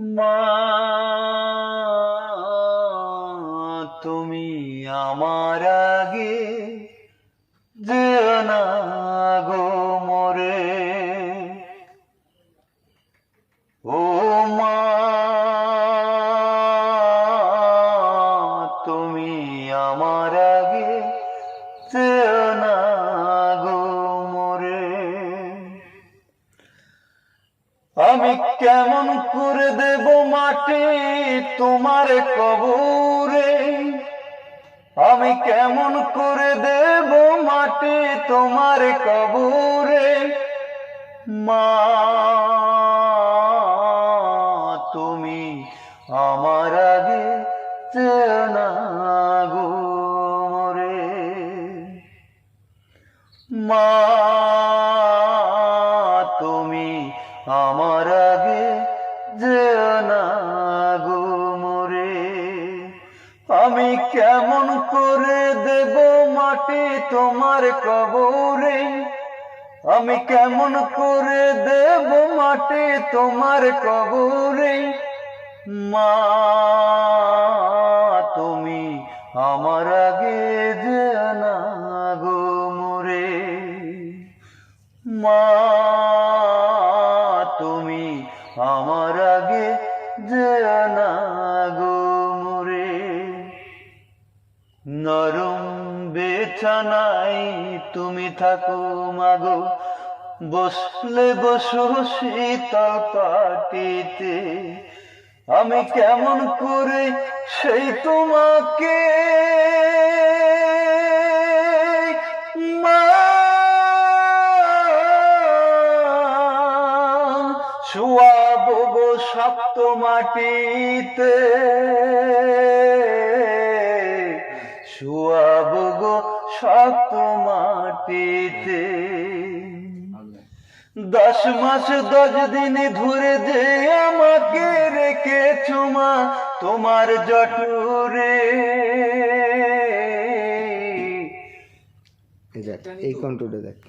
মা তুমি আমার আগে যেও না গো মরে, ও মা তুমি আমার আগে যেও না গো মরে। আমি কেমন করে দেব মাটি তোমার কবরে, আমি কেমন করে দেব মাটি তোমার কবরে। মা তুমি আমার আগে যেও না গো মরে, মা তুমি আমার আগে যেও না গো মরে। আমি কেমন করে দেব মাটি তোমার কবরে, আমি কেমন করে দেব মাটি তোমার কবরে। মা তুমি আমার আগে যেও না গো মরে, মা তুমি আমার আগে যেও না গো মরে। নরম বিছানায় তুমি থাকো মাগো, বসলে বসো শীতল পাটিতে। আমি কেমন করে সেই তোমাকে মা শোয়াবো গো শক্ত মাটিতে, শোয়াবো গো শক্ত মাটিতে। 10 মাস 10 দিন ধরে যে আমাকে রেখেছো মা তোমার জঠরে। এই কণ্ঠটা দেখ।